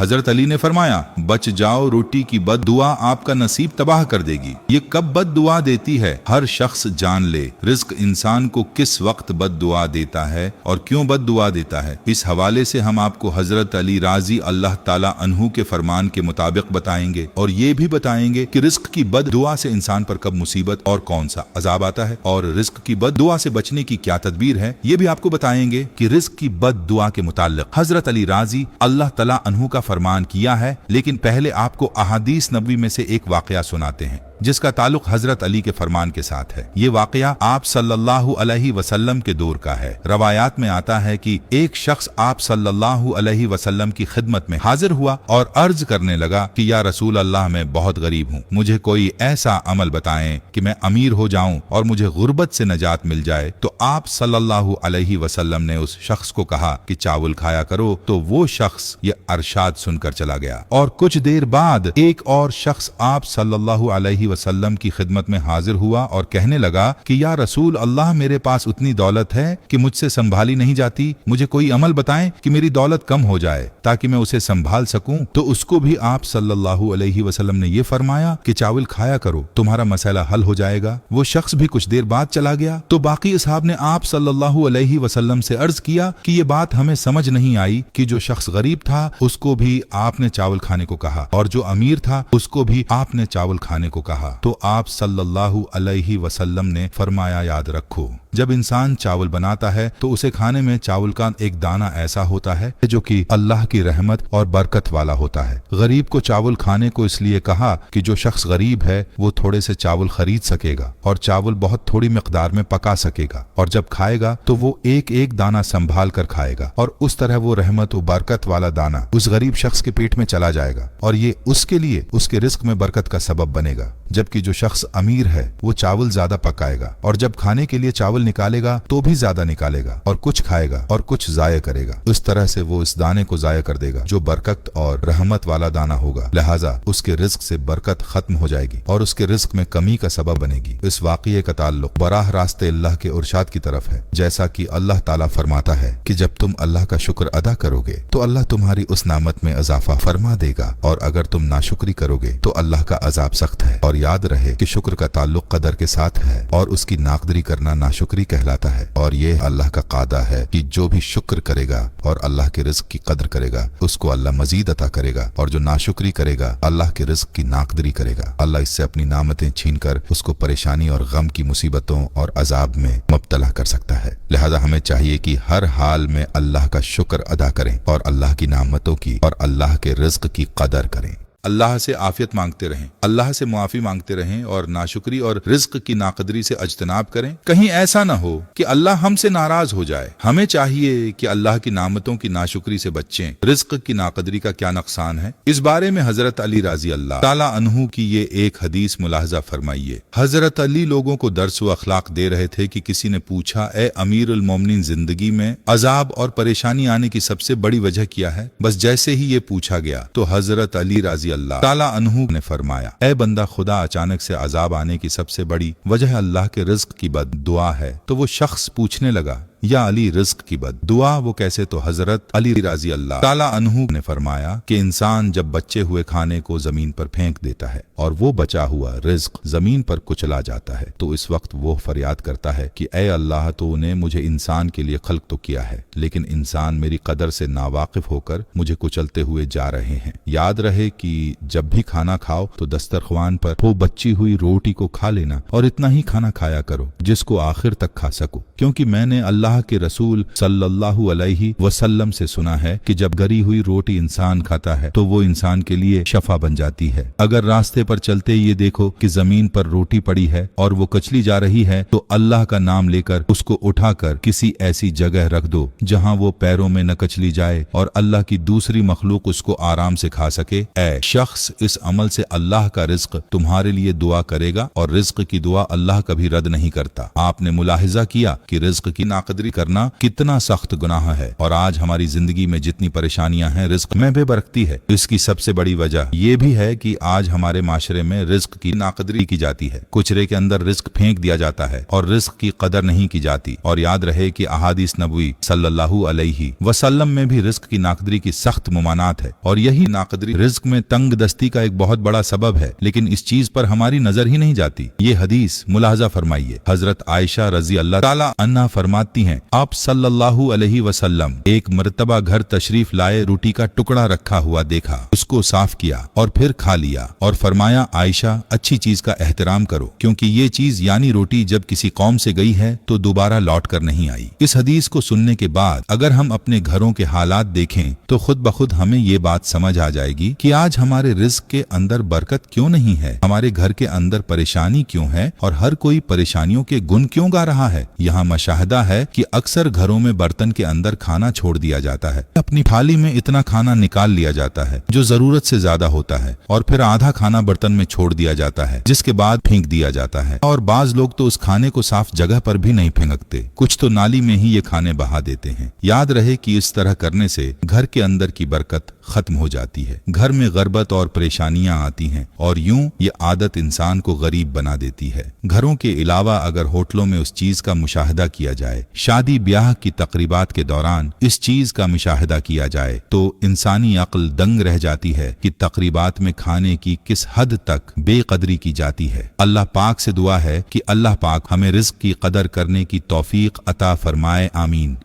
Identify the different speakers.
Speaker 1: हजरत अली ने फरमाया, बच जाओ, रोटी की बद दुआ आपका नसीब तबाह कर देगी। ये कब बद दुआ देती है, हर शख्स जान ले। रिस्क इंसान को किस वक्त बद दुआ देता है और क्यों बद दुआ देता है, इस हवाले से हम आपको हजरत अली राजी अल्लाह ताला अन्हु के फरमान के मुताबिक बताएंगे और ये भी बताएंगे कि रिस्क की बद दुआ से इंसान पर कब मुसीबत और कौन सा अजाब आता है, और रिस्क की बद दुआ से बचने की क्या तदबीर है, ये भी आपको बताएंगे कि रिस्क की बद दुआ के मुताल्लिक हजरत अली राजी अल्लाह ताला अन्हु का फरमान किया है। लेकिन पहले आपको अहादीस नबवी में से एक वाकया सुनाते हैं जिसका ताल्लुक हजरत अली के फरमान के साथ है। ये वाकया आप सल्लल्लाहु अलैहि वसल्लम के दौर का है। रवायात में आता है कि एक शख्स आप सल्लल्लाहु अलैहि वसल्लम की खिदमत में हाजिर हुआ और अर्ज करने लगा कि या रसूल अल्लाह, मैं बहुत गरीब हूँ, मुझे कोई ऐसा अमल बताएं कि मैं अमीर हो जाऊं और मुझे गुर्बत से नजात मिल जाए। तो आप सल्लल्लाहु अलैहि वसल्लम ने उस शख्स को कहा कि चावल खाया करो। तो वो शख्स ये अरशाद सुनकर चला गया और कुछ देर बाद एक और शख्स आप सल्लल्लाहु अलैहि वसल्लम की खिदमत में हाजिर हुआ और कहने लगा कि या रसूल अल्लाह, मेरे पास उतनी दौलत है कि मुझसे संभाली नहीं जाती, मुझे कोई अमल बताएं कि मेरी दौलत कम हो जाए ताकि मैं उसे संभाल सकूं। तो उसको भी आप सल्लल्लाहु अलैहि वसल्लम ने ये फरमाया कि चावल खाया करो, तुम्हारा मसला हल हो जाएगा। वो शख्स भी कुछ देर बाद चला गया। तो बाकी असहाब ने आप सल्लल्लाहु अलैहि वसल्लम से अर्ज किया कि ये बात हमें समझ नहीं आई कि जो शख्स गरीब था उसको भी आपने चावल खाने को कहा और जो अमीर था उसको भी आपने चावल खाने को कहा। तो आप सल्लल्लाहु अलैहि वसल्लम ने फरमाया, याद रखो, जब इंसान चावल बनाता है तो उसे खाने में चावल का एक दाना ऐसा होता है जो कि अल्लाह की रहमत और बरकत वाला होता है। गरीब को चावल खाने को इसलिए कहा कि जो शख्स गरीब है वो थोड़े से चावल खरीद सकेगा और चावल बहुत थोड़ी मिकदार में पका सकेगा, और जब खाएगा तो वो एक एक दाना संभाल कर खाएगा और उस तरह वो रहमत और बरकत वाला दाना उस गरीब शख्स के पेट में चला जाएगा और ये उसके लिए उसके रिस्क में बरकत का सबब बनेगा। जबकि जो शख्स अमीर है वो चावल ज्यादा पकाएगा और जब खाने के लिए चावल निकालेगा तो भी ज्यादा निकालेगा और कुछ खाएगा और कुछ जाया करेगा। उस तरह से वो इस दाने को जाया कर देगा जो बरकत और रहमत वाला दाना होगा। लिहाजा उसके रिस्क से बरकत खत्म हो जाएगी और उसके रिस्क में कमी का सबब बनेगी। इस वाक़ये का ताल्लुक बराह रास्ते अल्लाह के इरशाद की तरफ है, जैसा कि अल्लाह ताला फरमाता है कि जब तुम अल्लाह का शुक्र अदा करोगे तो अल्लाह तुम्हारी उस नामत में इजाफा फरमा देगा, और अगर तुम नाशुक्री करोगे तो अल्लाह का अजाब सख्त है। और याद रहे कि शुक्र का ताल्लुक कदर के साथ है और उसकी नाकदरी करना नाशुक्री कहलाता है। और ये अल्लाह का कादा है कि जो भी शुक्र करेगा और अल्लाह के रिज्क की कदर करेगा उसको अल्लाह मजीद अता करेगा, और जो नाशुक्री करेगा अल्लाह के रिज्क की नाकदरी करेगा, अल्लाह इससे अपनी नामतें छीनकर उसको परेशानी और गम की मुसीबतों और अजाब में मुब्तला कर सकता है। लिहाजा हमें चाहिए कि हर हाल में अल्लाह का शुक्र अदा करें और अल्लाह की नामतों की और अल्लाह के रिज्क की कदर करें। अल्लाह से आफियत मांगते रहें, अल्लाह से मुआफी मांगते रहें और नाशुक्री और रिज्क की नाकदरी से अज्तनाब करें। कहीं ऐसा ना हो कि अल्लाह हमसे नाराज हो जाए। हमें चाहिए कि अल्लाह की नामतों की नाशुक्री से बचें। रिज्क की नाकदरी का क्या नुकसान है, इस बारे में हजरत अली राजी अल्लाह ताला अन्हु की ये एक हदीस मुलाहजा फरमाइए। हजरत अली लोगों को दर्स व अखलाक दे रहे थे कि किसी ने पूछा, ए अमीरुल मोमिनीन, जिंदगी में अजाब और परेशानी आने की सबसे बड़ी वजह क्या है? बस जैसे ही ये पूछा गया तो हजरत अली राजी अल्लाह ताला अन्हु ने फरमाया, ए बंदा खुदा, अचानक से अजाब आने की सबसे बड़ी वजह अल्लाह के रिज्क की बद दुआ है। तो वो शख्स पूछने लगा, या अली, रिज्क की बद दुआ वो कैसे? तो हजरत अली राजी अल्लाह ताला अन्हु ने फरमाया कि इंसान जब बचे हुए खाने को जमीन पर फेंक देता है और वो बचा हुआ रिज्क जमीन पर कुचला जाता है तो इस वक्त वो फरियाद करता है कि ए अल्लाह, तूने मुझे इंसान के लिए खल्क तो किया है, लेकिन इंसान मेरी कदर से नावाकिफ होकर मुझे कुचलते हुए जा रहे हैं। याद रहे कि जब भी खाना खाओ तो दस्तरख्वान पर वो बची हुई रोटी को खा लेना और इतना ही खाना खाया करो जिसको आखिर तक खा सको, क्योंकि मैंने अल्लाह के रसूल सल्लल्लाहु अलैहि वसल्लम से सुना है कि जब गरी हुई रोटी इंसान खाता है तो वो इंसान के लिए शफा बन जाती है। अगर रास्ते पर चलते ये देखो कि जमीन पर रोटी पड़ी है और वो कचली जा रही है तो अल्लाह का नाम लेकर उसको उठाकर किसी ऐसी जगह रख दो जहां वो पैरों में न कचली जाए और अल्लाह की दूसरी मखलूक उसको आराम से खा सके। ऐ शख्स, इस अमल से अल्लाह का रिज्क तुम्हारे लिए दुआ करेगा और रिज्क की दुआ अल्लाह कभी रद्द नहीं करता। आपने मुलाहिजा किया कि रिज्क की नाकदरी नाकदरी करना कितना सख्त गुनाह है। और आज हमारी जिंदगी में जितनी परेशानियां हैं रिज्क में बेबरकती है, इसकी सबसे बड़ी वजह यह भी है कि आज हमारे माशरे में रिज्क की नाकदरी की जाती है। कुचरे के अंदर रिज्क फेंक दिया जाता है और रिज्क की कदर नहीं की जाती। और याद रहे कि अहादीस नबवी सल्लल्लाहु अलैहि वसल्लम में भी रिज्क की नाकदरी की सख्त मुमानात है और यही नाकदरी रिज्क में तंग दस्ती का एक बहुत बड़ा सबब है, लेकिन इस चीज पर हमारी नजर ही नहीं जाती। ये हदीस मुलाहजा फरमाइए। हजरत आयशा रजी अल्लाह ताला अन्हा फरमाती हैं, आप सल्लल्लाहु अलैहि वसल्लम एक मर्तबा घर तशरीफ लाए, रोटी का टुकड़ा रखा हुआ देखा, उसको साफ किया और फिर खा लिया और फरमाया, आयशा अच्छी चीज का एहतराम करो, क्योंकि ये चीज यानी रोटी जब किसी कौम से गई है तो दोबारा लौट कर नहीं आई। इस हदीस को सुनने के बाद अगर हम अपने घरों के हालात देखें तो खुद ब खुद हमें ये बात समझ आ जाएगी कि आज हमारे रिज्क के अंदर बरकत क्यों नहीं है, हमारे घर के अंदर परेशानी क्यों है और हर कोई परेशानियों के गुण क्यों गा रहा है। यहाँ मशाहदा है कि अक्सर घरों में बर्तन के अंदर खाना छोड़ दिया जाता है, अपनी थाली में इतना खाना निकाल लिया जाता है जो जरूरत से ज्यादा होता है और फिर आधा खाना बर्तन में छोड़ दिया जाता है, जिसके बाद फेंक दिया जाता है। और बाज लोग तो उस खाने को साफ जगह पर भी नहीं फेंकते, कुछ तो नाली में ही ये खाने बहा देते हैं। याद रहे कि इस तरह करने से घर के अंदर की बरकत खत्म हो जाती है, घर में गरबत और परेशानियां आती हैं और यूं ये आदत इंसान को गरीब बना देती है। घरों के अलावा अगर होटलों में उस चीज का मुशाहदा किया जाए, शादी ब्याह की तकरीबात के दौरान इस चीज का मुशाहदा किया जाए तो इंसानी अक्ल दंग रह जाती है कि तकरीबात में खाने की किस हद तक बेकदरी की जाती है। अल्लाह पाक से दुआ है कि अल्लाह पाक हमें रिज्क की कदर करने की तौफीक अता फरमाए, आमीन।